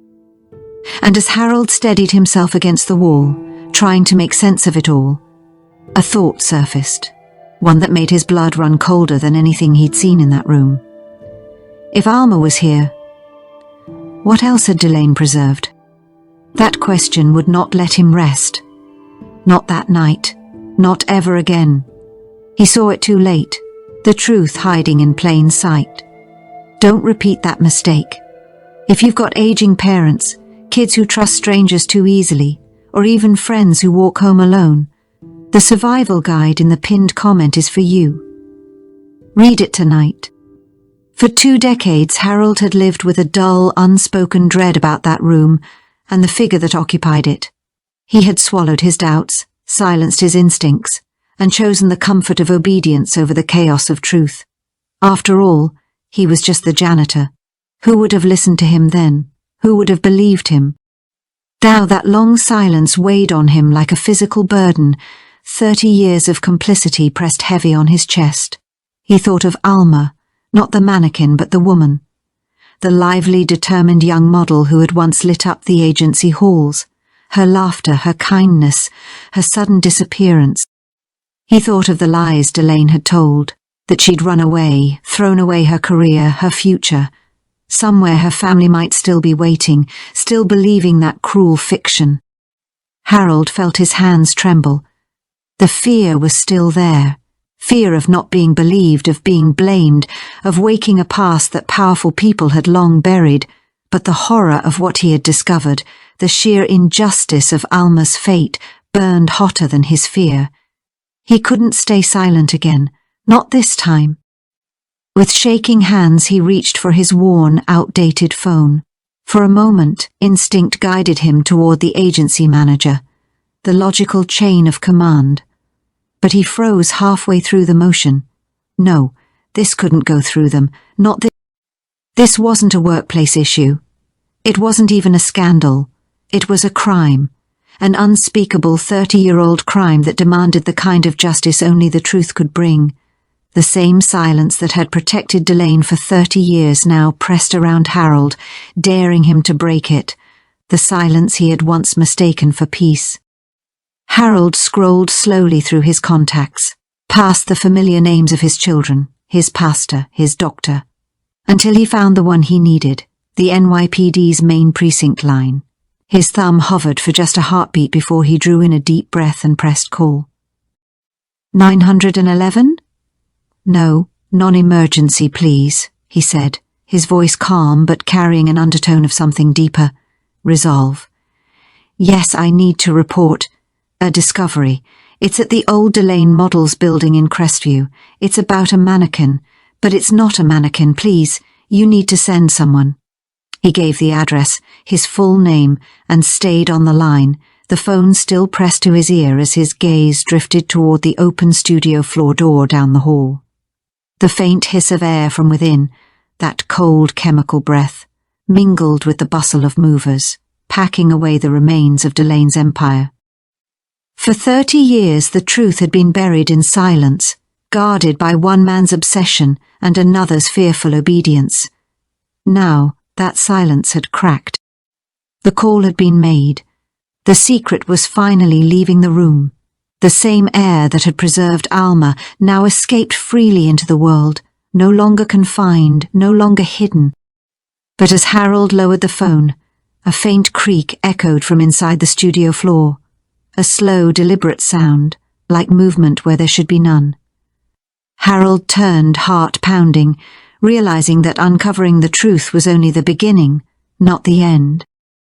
And as Harold steadied himself against the wall, trying to make sense of it all, a thought surfaced, one that made his blood run colder than anything he'd seen in that room. If Alma was here, what else had Delane preserved? That question would not let him rest. Not that night, not ever again. He saw it too late, the truth hiding in plain sight. Don't repeat that mistake. If you've got aging parents, kids who trust strangers too easily, or even friends who walk home alone, the survival guide in the pinned comment is for you. Read it tonight. For 2 decades, Harold had lived with a dull, unspoken dread about that room and the figure that occupied it. He had swallowed his doubts, silenced his instincts, and chosen the comfort of obedience over the chaos of truth. After all, he was just the janitor. Who would have listened to him then? Who would have believed him? Now that long silence weighed on him like a physical burden. 30 years of complicity pressed heavy on his chest. He thought of Alma, not the mannequin but the woman. The lively, determined young model who had once lit up the agency halls. Her laughter, her kindness, her sudden disappearance. He thought of the lies Delane had told, that she'd run away, thrown away her career, her future. Somewhere her family might still be waiting, still believing that cruel fiction. Harold felt his hands tremble. The fear was still there. Fear of not being believed, of being blamed, of waking a past that powerful people had long buried, but the horror of what he had discovered, the sheer injustice of Alma's fate, burned hotter than his fear. He couldn't stay silent again, not this time. With shaking hands he reached for his worn, outdated phone. For a moment, instinct guided him toward the agency manager, the logical chain of command. But he froze halfway through the motion. No, this couldn't go through them, not this. This wasn't a workplace issue. It wasn't even a scandal. It was a crime. An unspeakable 30-year-old crime that demanded the kind of justice only the truth could bring. The same silence that had protected Delane for 30 years now pressed around Harold, daring him to break it. The silence he had once mistaken for peace. Harold scrolled slowly through his contacts, past the familiar names of his children, his pastor, his doctor, until he found the one he needed, the NYPD's main precinct line. His thumb hovered for just a heartbeat before he drew in a deep breath and pressed call. 911? No, non-emergency, please, he said, his voice calm but carrying an undertone of something deeper. Resolve. Yes, I need to report a discovery. It's at the old Delane Models building in Crestview. It's about a mannequin, but it's not a mannequin, please. You need to send someone. He gave the address, his full name, and stayed on the line, the phone still pressed to his ear as his gaze drifted toward the open studio floor door down the hall. The faint hiss of air from within, that cold chemical breath, mingled with the bustle of movers, packing away the remains of Delane's empire. For 30 years the truth had been buried in silence, guarded by one man's obsession and another's fearful obedience. Now that silence had cracked. The call had been made. The secret was finally leaving the room. The same air that had preserved Alma now escaped freely into the world, no longer confined, no longer hidden. But as Harold lowered the phone, a faint creak echoed from inside the studio floor, a slow, deliberate sound, like movement where there should be none. Harold turned, heart pounding, realizing that uncovering the truth was only the beginning, not the end.